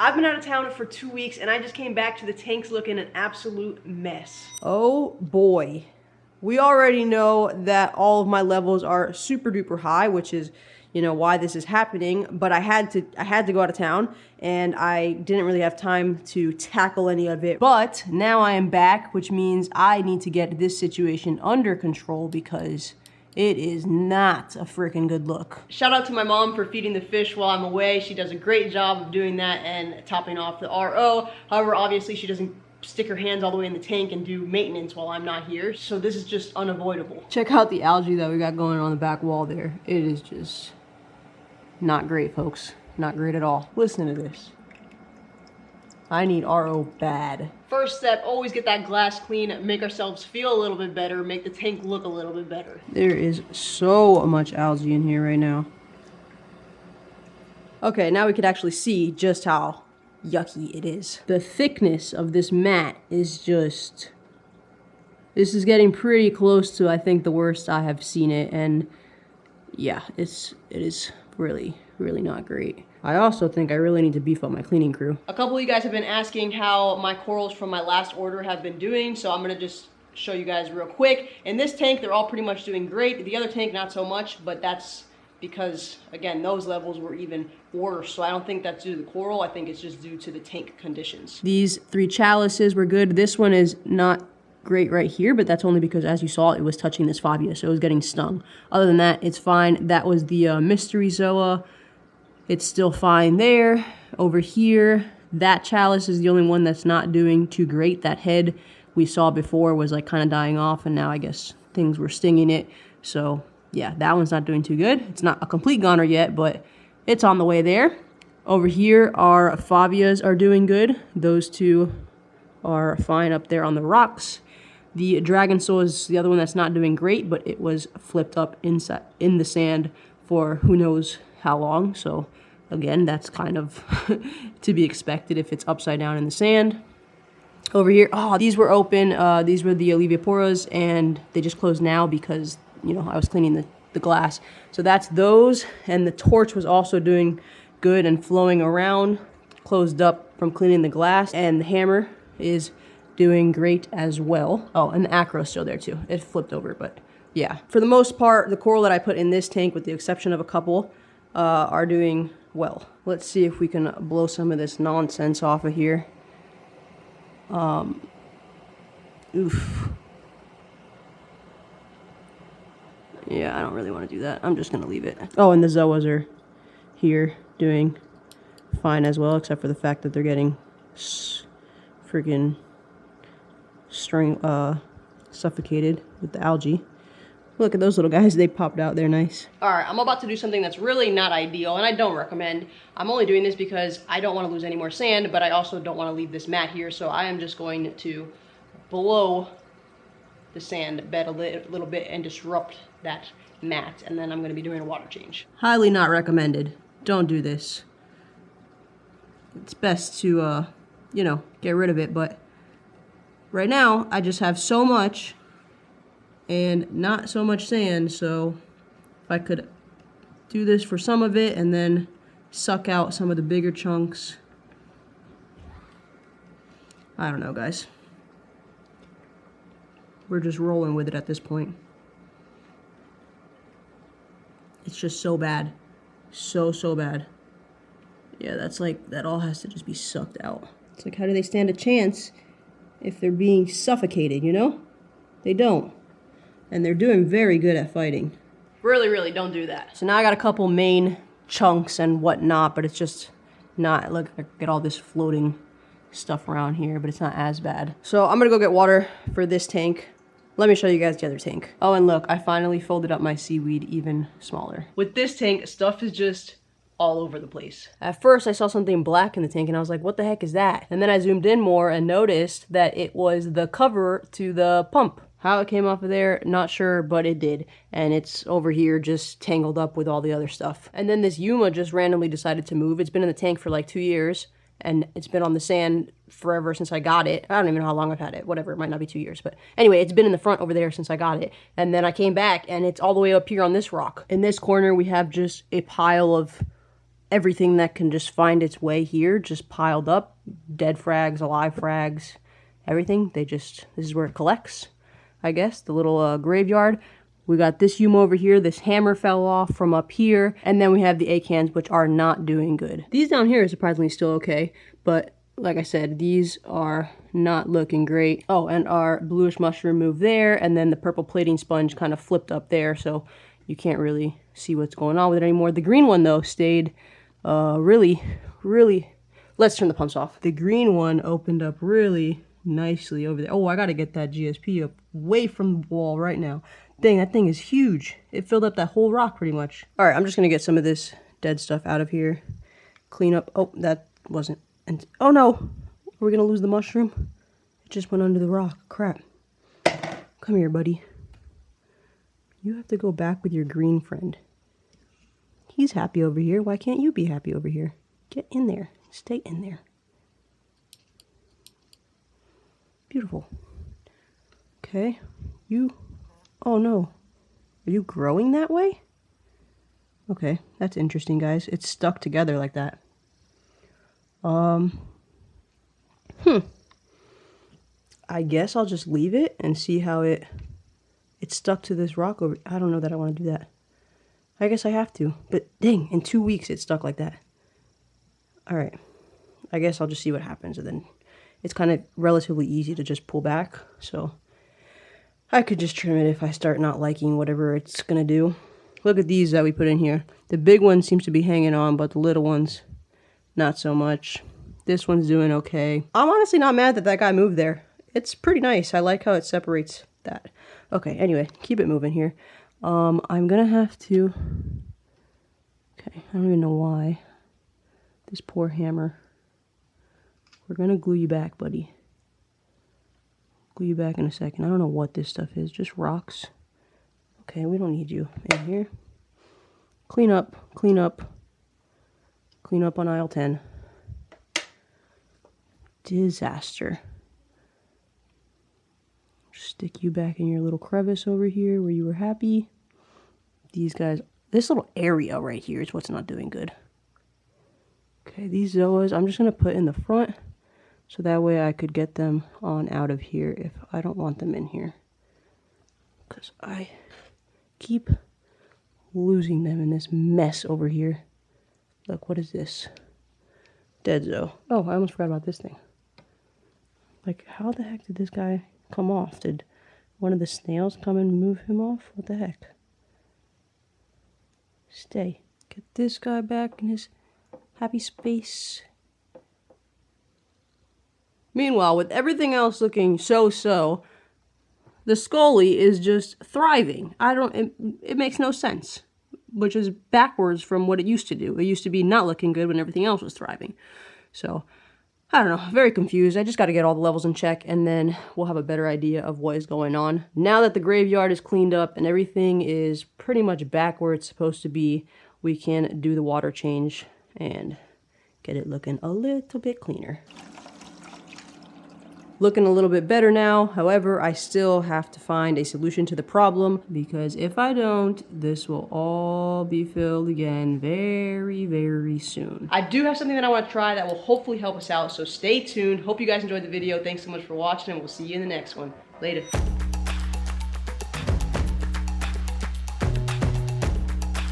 I've been out of town for 2 weeks and I just came back to the tanks looking an absolute mess. Oh boy. We already know that all of my levels are super duper high, which is, you know, why this is happening, but I had to go out of town and I didn't really have time to tackle any of it. But now I am back, which means I need to get this situation under control because it is not a freaking good look. Shout out to my mom for feeding the fish while I'm away. She does a great job of doing that and topping off the RO. However, obviously she doesn't stick her hands all the way in the tank and do maintenance while I'm not here. So this is just unavoidable. Check out the algae that we got going on the back wall there. It is just not great, folks. Not great at all. Listen to this. I need RO bad. First step, always get that glass clean, make ourselves feel a little bit better, make the tank look a little bit better. There is so much algae in here right now. Okay, now we could actually see just how yucky it is. The thickness of this mat is just... This is getting pretty close to, I think, the worst I have seen it, and yeah, it is really, really not great. I also think I really need to beef up my cleaning crew. A couple of you guys have been asking how my corals from my last order have been doing, so I'm gonna just show you guys real quick. In this tank, they're all pretty much doing great. The other tank, not so much, but that's because, again, those levels were even worse. So I don't think that's due to the coral. I think it's just due to the tank conditions. These 3 chalices were good. This one is not great right here, but that's only because, as you saw, it was touching this fabia, so it was getting stung. Other than that, it's fine. That was the mystery zoa. It's still fine there. Over here, that chalice is the only one that's not doing too great. That head we saw before was like kind of dying off, and now I guess things were stinging it. So yeah, that one's not doing too good. It's not a complete goner yet, but it's on the way there. Over here, our fabias are doing good. Those 2 are fine up there on the rocks. The dragon soul is the other one that's not doing great, but it was flipped up inside in the sand for who knows how long. So again, that's kind of to be expected if it's upside down in the sand. Over here, oh, these were open. These were the Alevioporas, and they just closed now because, you know, I was cleaning the glass. So that's those, and the torch was also doing good and flowing around, closed up from cleaning the glass, and the hammer is doing great as well. Oh, and the acro's still there too. It flipped over, but yeah. For the most part, the coral that I put in this tank, with the exception of a couple, are doing well. Let's see if we can blow some of this nonsense off of here. Oof. Yeah, I don't really want to do that. I'm just going to leave it. Oh, and the zoas are here doing fine as well, except for the fact that they're getting freaking suffocated with the algae. Look at those little guys, they popped out, they're nice. All right, I'm about to do something that's really not ideal, and I don't recommend. I'm only doing this because I don't want to lose any more sand, but I also don't want to leave this mat here, so I am just going to blow the sand bed a little bit and disrupt that mat, and then I'm going to be doing a water change. Highly not recommended. Don't do this. It's best to, you know, get rid of it, but right now, I just have so much and not so much sand, so if I could do this for some of it and then suck out some of the bigger chunks. I don't know, guys. We're just rolling with it at this point. It's just so bad. So bad. Yeah, that's like, that all has to just be sucked out. It's like, how do they stand a chance if they're being suffocated, you know? They don't. And they're doing very good at fighting. Really don't do that. So now I got a couple main chunks and whatnot, but it's just not, look, I get all this floating stuff around here, but it's not as bad. So I'm gonna go get water for this tank. Let me show you guys the other tank. Oh, and look, I finally folded up my seaweed even smaller. With this tank, stuff is just all over the place. At first, I saw something black in the tank, and I was like, what the heck is that? And then I zoomed in more and noticed that it was the cover to the pump. How it came off of there, not sure, but it did. And it's over here just tangled up with all the other stuff. And then this Yuma just randomly decided to move. It's been in the tank for like 2 years, and it's been on the sand forever since I got it. I don't even know how long I've had it. Whatever, it might not be 2 years. But anyway, it's been in the front over there since I got it. And then I came back, and it's all the way up here on this rock. In this corner, we have just a pile of everything that can just find its way here just piled up. Dead frags, alive frags, everything. This is where it collects, I guess, the little graveyard. We got this Yuma over here. This hammer fell off from up here. And then we have the acans, which are not doing good. These down here are surprisingly still okay. But like I said, these are not looking great. Oh, and our bluish mushroom moved there. And then the purple plating sponge kind of flipped up there. So you can't really see what's going on with it anymore. The green one, though, stayed really... Let's turn the pumps off. The green one opened up really nicely over there. Oh, I got to get that GSP up way from the wall right now. Dang, that thing is huge. It filled up that whole rock pretty much. All right, I'm just going to get some of this dead stuff out of here. Clean up. Oh, that wasn't... Oh, no. Are we going to lose the mushroom? It just went under the rock. Crap. Come here, buddy. You have to go back with your green friend. He's happy over here. Why can't you be happy over here? Get in there. Stay in there. Beautiful. Okay. You... Oh, no. Are you growing that way? Okay, that's interesting, guys. It's stuck together like that. I guess I'll just leave it and see how it's stuck to this rock over... I don't know that I want to do that. I guess I have to. But dang, in 2 weeks it's stuck like that. Alright. I guess I'll just see what happens. And then it's kind of relatively easy to just pull back. So I could just trim it if I start not liking whatever it's going to do. Look at these that we put in here. The big one seems to be hanging on, but the little ones, not so much. This one's doing okay. I'm honestly not mad that that guy moved there. It's pretty nice. I like how it separates that. Okay, anyway, keep it moving here. I'm going to have to... Okay, I don't even know why. This poor hammer. We're going to glue you back, buddy. Glue you back in a second. I don't know what this stuff is. Just rocks. Okay, we don't need you in here. Clean up. Clean up. Clean up on aisle 10. Disaster. Stick you back in your little crevice over here where you were happy. These guys, this little area right here is what's not doing good. Okay, these zoas, I'm just going to put in the front so that way I could get them on out of here if I don't want them in here. Because I keep losing them in this mess over here. Look, what is this? Dead zo. Oh, I almost forgot about this thing. Like, how the heck did this guy come off? Did one of the snails come and move him off? What the heck? Stay. Get this guy back in his happy space. Meanwhile, with everything else looking so-so, the Scully is just thriving. It makes no sense, which is backwards from what it used to do. It used to be not looking good when everything else was thriving. So, I don't know, very confused. I just got to get all the levels in check, and then we'll have a better idea of what is going on. Now that the graveyard is cleaned up and everything is pretty much back where it's supposed to be, we can do the water change and get it looking a little bit cleaner. Looking a little bit better now. However, I still have to find a solution to the problem, because if I don't, this will all be filled again very, very soon. I do have something that I want to try that will hopefully help us out, so stay tuned. Hope you guys enjoyed the video. Thanks so much for watching, and we'll see you in the next one. Later.